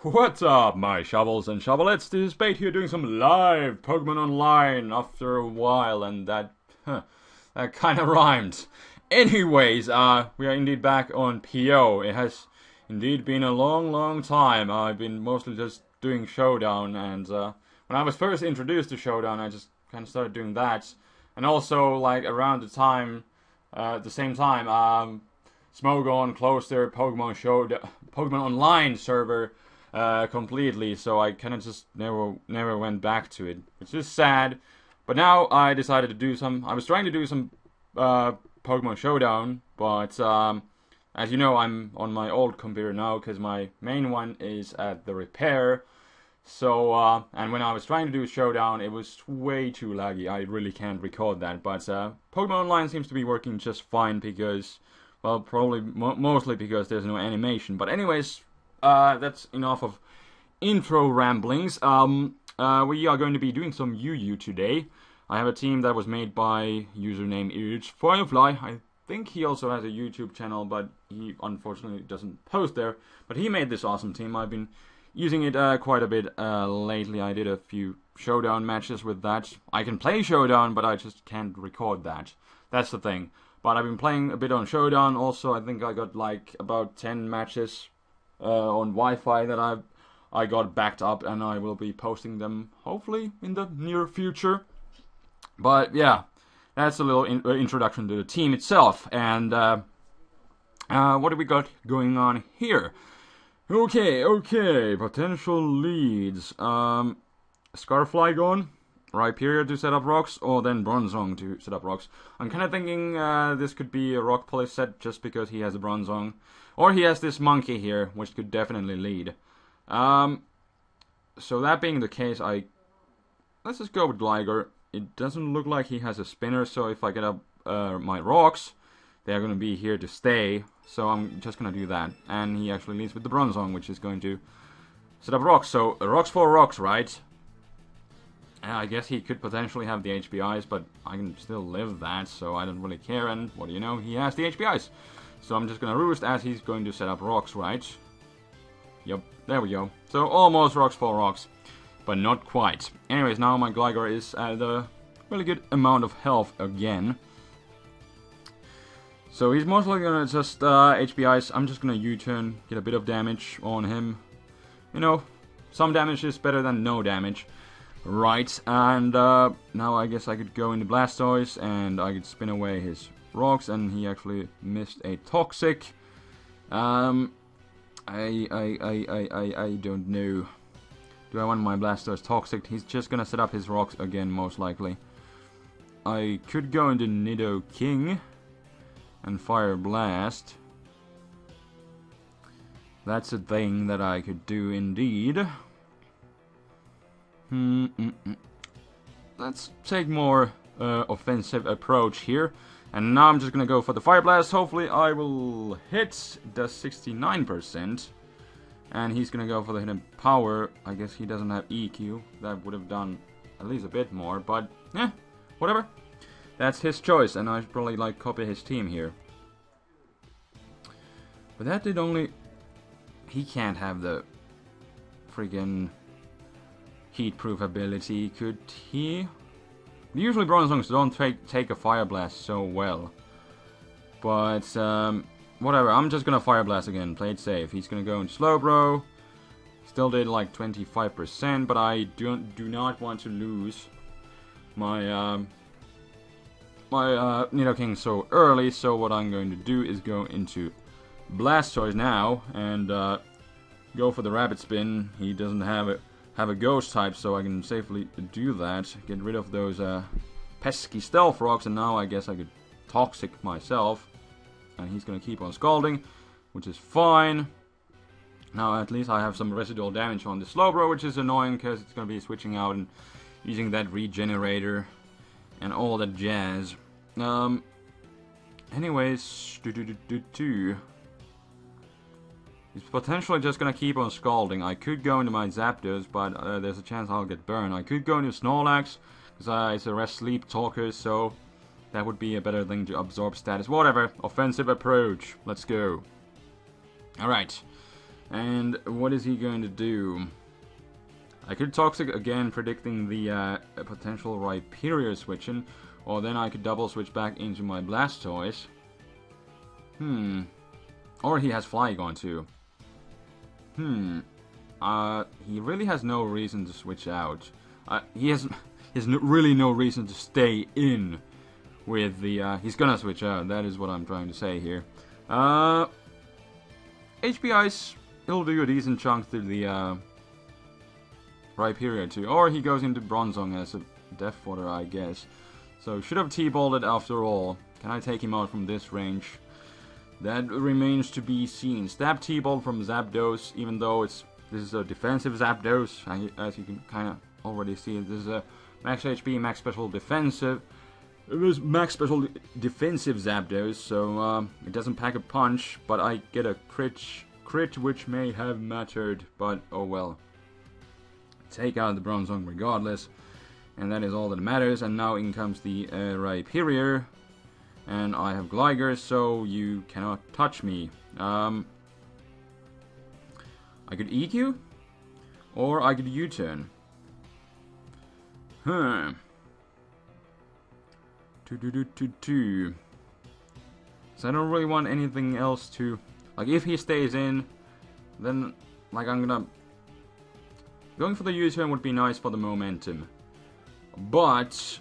What's up, my shovels and shovelets? This is Spade here doing some live Pokemon Online after a while, and that kind of rhymed. Anyways, we are indeed back on PO. It has indeed been a long time. I've been mostly just doing Showdown, and when I was first introduced to Showdown, I just kind of started doing that. And also, like, around the time, at the same time, Smogon closed their Pokemon Online server completely, so I kind of just never went back to it, which is sad. But now I decided to do some. I was trying to do some Pokemon Showdown, but as you know, I'm on my old computer now because my main one is at the repair. So and when I was trying to do Showdown, it was way too laggy. I really can't record that. But Pokemon Online seems to be working just fine because, well, probably mostly because there's no animation. But anyways. That's enough of intro ramblings. We are going to be doing some UU today. I have a team that was made by username iiTsFirefly. I think he also has a YouTube channel, but he unfortunately doesn't post there. But he made this awesome team. I've been using it quite a bit lately. I did a few Showdown matches with that. I can play Showdown, but I just can't record that. That's the thing. But I've been playing a bit on Showdown. Also, I think I got like about 10 matches on Wi-Fi that I got backed up, and I will be posting them hopefully in the near future. But yeah, that's a little introduction to the team itself. And what do we got going on here? Okay, potential leads. Scarfly gone, Rhyperior to set up rocks, or then Bronzong to set up rocks. I'm kind of thinking this could be a rock polish set just because he has a Bronzong. Or he has this monkey here, which could definitely lead. So that being the case, let's just go with Gligar. It doesn't look like he has a spinner, so if I get up my rocks, they're going to be here to stay. So I'm just going to do that. And he actually leads with the Bronzong, which is going to set up rocks. So rocks for rocks, right? I guess he could potentially have the HPIs, but I can still live that, so I don't really care. And what do you know? He has the HPIs. So I'm just gonna roost as he's going to set up rocks, right? Yep, there we go. So almost rocks for rocks, but not quite. Anyways, now my Gligar is at a really good amount of health again. So he's mostly gonna just HPIs. I'm just gonna U-turn, get a bit of damage on him. You know, some damage is better than no damage. Right, and now I guess I could go into Blastoise and I could spin away his rocks, and he actually missed a Toxic. I don't know. Do I want my Blastoise Toxic? He's just gonna set up his rocks again, most likely. I could go into Nidoking and Fire Blast. That's a thing that I could do indeed. Let's take more offensive approach here. And now I'm just gonna go for the Fire Blast. Hopefully I will hit. Does 69%. And he's gonna go for the hidden power. I guess he doesn't have EQ. That would have done at least a bit more. But, yeah, whatever. That's his choice. And I should probably, like, copy his team here. But that did only... He can't have the friggin' heat-proof ability, could he? Usually Bronzongs don't take a Fire Blast so well. But, whatever, I'm just gonna Fire Blast again, play it safe. He's gonna go in Slowbro. Still did like 25%, but I do not want to lose my, Nidoking so early, so what I'm going to do is go into Blastoise now, and, go for the Rapid Spin. He doesn't have a Ghost type, so I can safely do that. Get rid of those pesky Stealth Rocks, and now I guess I could Toxic myself. And he's gonna keep on Scalding, which is fine. Now at least I have some residual damage on the Slowbro, which is annoying because it's gonna be switching out and using that Regenerator and all that jazz. Anyways, he's potentially just gonna keep on Scalding. I could go into my Zapdos, but there's a chance I'll get burned. I could go into Snorlax, because it's a rest sleep talker, so that would be a better thing to absorb status. Whatever. Offensive approach. Let's go. Alright. And what is he going to do? I could Toxic again, predicting the potential Rhyperior switching, or then I could double switch back into my Blastoise. Or he has Flygon too. He really has no reason to switch out. He has really no reason to stay in with the, he's gonna switch out, that is what I'm trying to say here. HP Ice, it'll do a decent chunk through the, Rhyperior too. Or he goes into Bronzong as a Death Fodder, I guess. So, should have T-balled it after all. Can I take him out from this range? That remains to be seen. Stab T-ball from Zapdos, even though this is a defensive Zapdos, as you can kind of already see. This is a max HP, max special defensive. It was max special defensive Zapdos, so it doesn't pack a punch, but I get a crit which may have mattered, but oh well. Take out the Bronzong regardless, and that is all that matters. And now in comes the Rhyperior, and I have Gligar, so you cannot touch me. I could EQ, or I could U-turn. So I don't really want anything else to... Like, if he stays in, then, like, I'm gonna... Going for the U-turn would be nice for the momentum. But,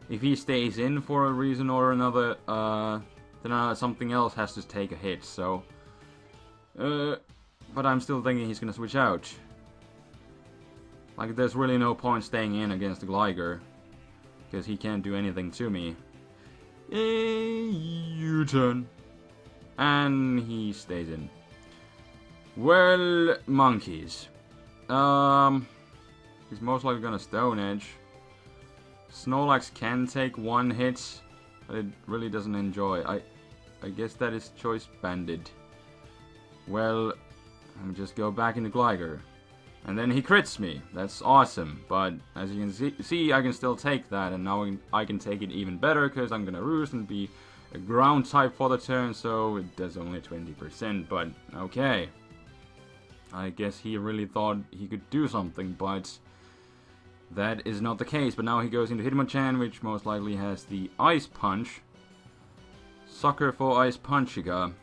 if he stays in for a reason or another, then something else has to take a hit, so... but I'm still thinking he's gonna switch out. Like, there's really no point staying in against the Gligar, because he can't do anything to me. U-turn. And he stays in. Well, monkeys. He's most likely gonna Stone Edge. Snorlax can take one hit, but it really doesn't enjoy. I guess that is Choice Banded. Well, let me just go back into Gligar. And then he crits me. That's awesome. But as you can see, I can still take that. And now I can take it even better, because I'm gonna Roost and be a ground type for the turn. So it does only 20%. But okay. I guess he really thought he could do something, but that is not the case. But now he goes into Hitmonchan, which most likely has the Ice Punch. Sucker for Ice Punchiga.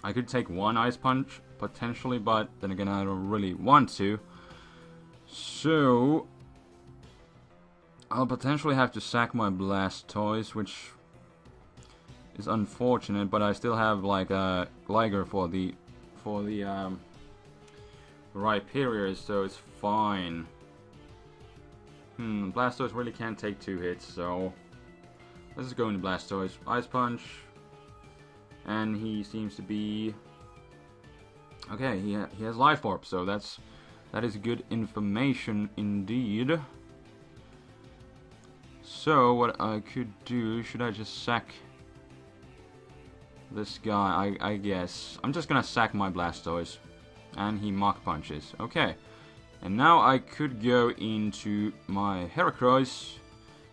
I could take one Ice Punch, potentially, but then again, I don't really want to. So, I'll potentially have to sack my Blastoise, which is unfortunate, but I still have, like, a Gligar for the Rhyperior, so it's fine. Blastoise really can't take two hits, so let's just go into Blastoise. Ice Punch, and he seems to be okay. He has Life Orb, so that is good information indeed. So what I could do? Should I just sack this guy? I guess I'm just gonna sack my Blastoise, and he Mach Punches. Okay. And now I could go into my Heracross,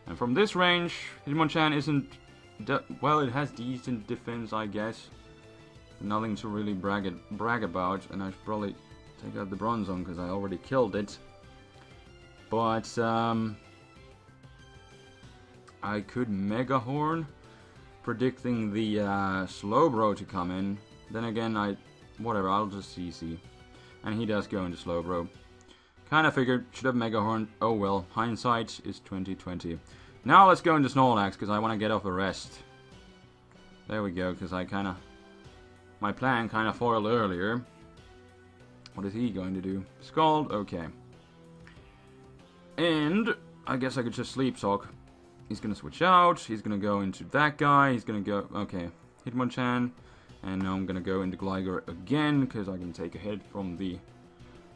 and from this range, Hitmonchan isn't... well, it has decent defense, I guess. Nothing to really brag about, and I should probably take out the Bronzong, because I already killed it. But, I could Mega Horn, predicting the Slowbro to come in. Then again, whatever, I'll just CC. And he does go into Slowbro. Kinda figured, should have Mega Horn. Oh well, hindsight is 20/20. Now let's go into Snorlax, because I want to get off a rest. There we go, because my plan kinda foiled earlier. What is he going to do? Scald? Okay. And I guess I could just Sleep Talk. He's gonna switch out, he's gonna go into that guy, he's gonna go, okay, Hitmonchan. And now I'm gonna go into Gligar again, because I can take a hit from the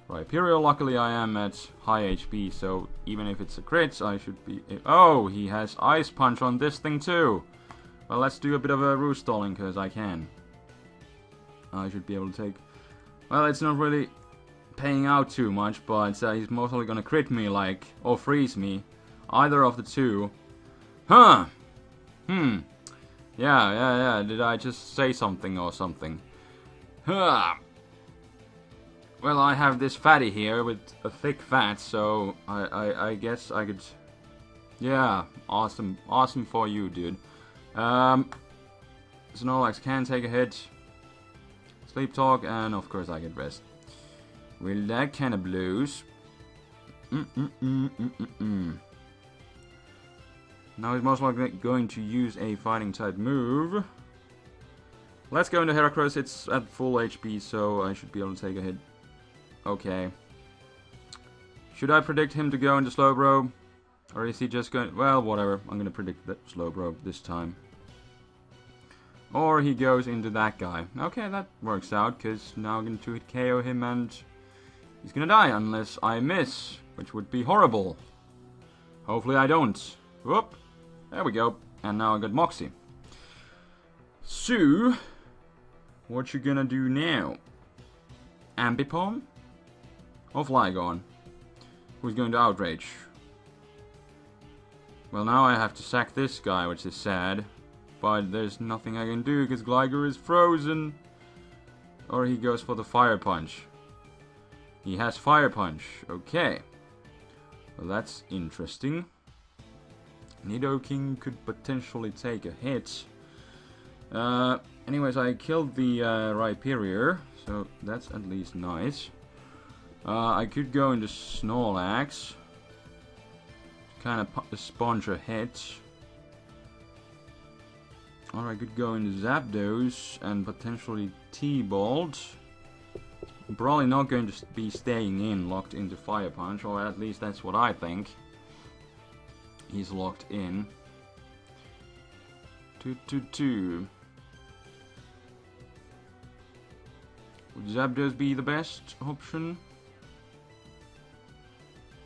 Rhyperior. Luckily I am at high HP, so even if it's a crit, I should be... Oh, he has Ice Punch on this thing too! Well, let's do a bit of a roost stalling, because I can. I should be able to take... Well, it's not really paying out too much, but he's mostly gonna crit me, like, or freeze me. Either of the two. Huh! Yeah. Did I just say something or something? Huh. Well, I have this fatty here with a thick fat, so I guess I could... Yeah, awesome for you, dude. Snorlax can take a hit. Sleep talk, and of course I get rest. Will that kind of blues? Now he's most likely going to use a fighting type move. Let's go into Heracross. It's at full HP, so I should be able to take a hit. Okay. Should I predict him to go into Slowbro? Or is he just going... Well, whatever. I'm going to predict that Slowbro this time. Or he goes into that guy. Okay, that works out, because now I'm going to hit KO him and he's going to die unless I miss, which would be horrible. Hopefully I don't. Whoop. There we go. And now I got Moxie. So, what you gonna do now? Ambipom? Or Flygon? Who's going to Outrage? Well, now I have to sack this guy, which is sad. But there's nothing I can do because Gligar is frozen. Or he goes for the Fire Punch. He has Fire Punch. Okay. Well, that's interesting. Nidoking could potentially take a hit. Anyways, I killed the Rhyperior, so that's at least nice. I could go into Snorlax. Kind of sponge a hit. Or I could go into Zapdos and potentially T-Bolt. I'm probably not going to be staying in, locked into Fire Punch, or at least that's what I think. He's locked in. 2. Would Zapdos be the best option?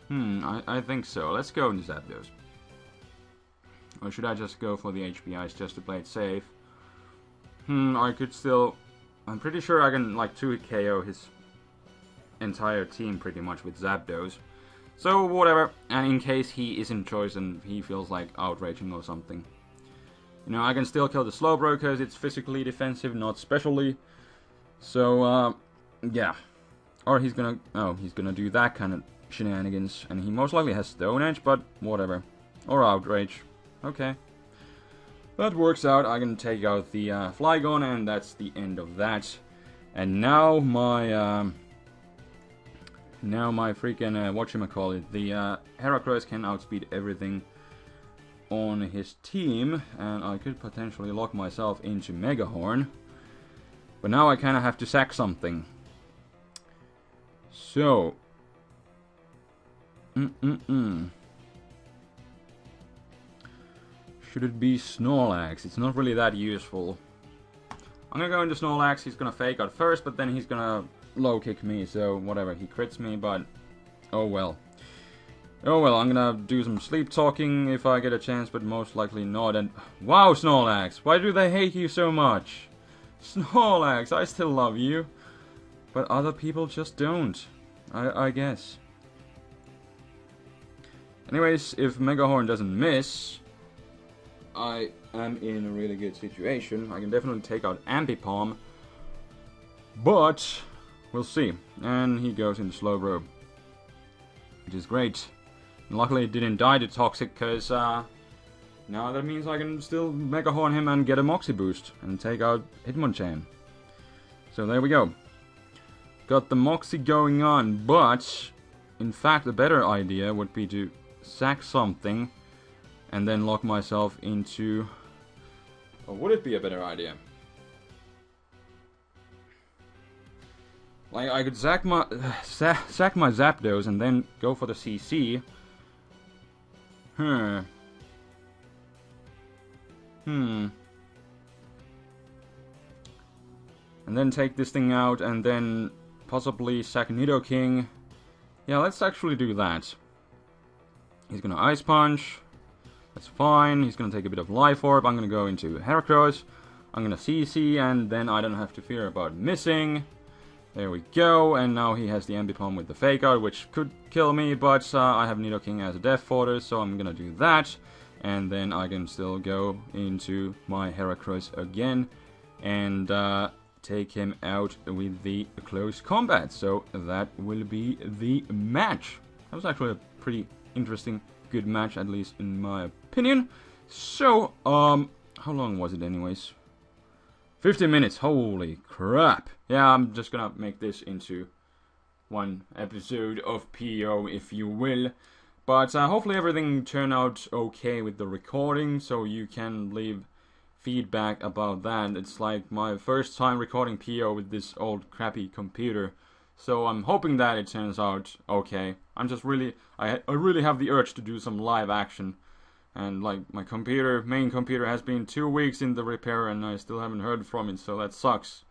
I think so. Let's go into Zapdos. Or should I just go for the HP Ice just to play it safe? I could still... I'm pretty sure I can, like, 2-hit KO his entire team pretty much with Zapdos. So, whatever. And in case he isn't chosen, he feels like outraging or something. You know, I can still kill the Slowbro because it's physically defensive, not specially. So, yeah. Or he's gonna... Oh, he's gonna do that kind of shenanigans. And he most likely has Stone Edge, but whatever. Or Outrage. Okay. That works out. I can take out the Flygon, and that's the end of that. And now my... Now my freaking, whatchamacallit, the Heracross can outspeed everything on his team, and I could potentially lock myself into Megahorn. But now I kind of have to sack something. So... Should it be Snorlax? It's not really that useful. I'm gonna go into Snorlax, he's gonna fake out first, but then he's gonna low kick me, so whatever, he crits me, but oh well. Oh well, I'm gonna do some sleep talking if I get a chance, but most likely not. And wow, Snorlax, why do they hate you so much? Snorlax, I still love you, but other people just don't, I guess. Anyways, if Megahorn doesn't miss, I am in a really good situation. I can definitely take out Ambipom, but we'll see. And he goes into Slowbro, which is great. And luckily it didn't die to Toxic, because now that means I can still Megahorn him and get a Moxie boost and take out Hitmonchan. So there we go. Got the Moxie going on, but in fact a better idea would be to sack something and then lock myself into... Or would it be a better idea? Like, I could sack my Zapdos and then go for the CC. And then take this thing out and then possibly sack Nidoking. Yeah, let's actually do that. He's gonna Ice Punch. That's fine. He's gonna take a bit of Life Orb. I'm gonna go into Heracross. I'm gonna CC, and then I don't have to fear about missing. There we go. And now he has the Ambipom with the Fake Out, which could kill me, but I have Nidoking as a Death Fodder, so I'm gonna do that. and then I can still go into my Heracross again and take him out with the close combat. So that will be the match. That was actually a pretty interesting, good match, at least in my opinion. So, how long was it anyways? 15 minutes, holy crap. Yeah, I'm just gonna make this into one episode of PO, if you will. But hopefully everything turned out okay with the recording, so you can leave feedback about that. It's like my first time recording PO with this old crappy computer, so I'm hoping that it turns out okay. I'm just really, I really have the urge to do some live action, and like my main computer has been 2 weeks in the repair and I still haven't heard from it, so that sucks.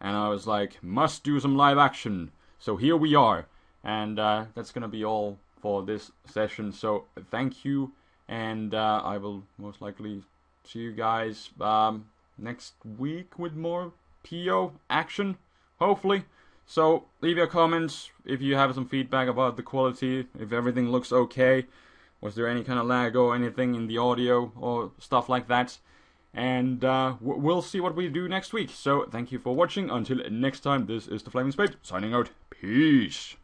And I was like, must do some live action, so here we are, and that's gonna be all for this session. So thank you, and I will most likely see you guys next week with more PO action, hopefully. So leave your comments if you have some feedback about the quality, if everything looks okay, was there any kind of lag or anything in the audio or stuff like that. And we'll see what we do next week. So thank you for watching. Until next time, this is TheFlamingSpade signing out. Peace.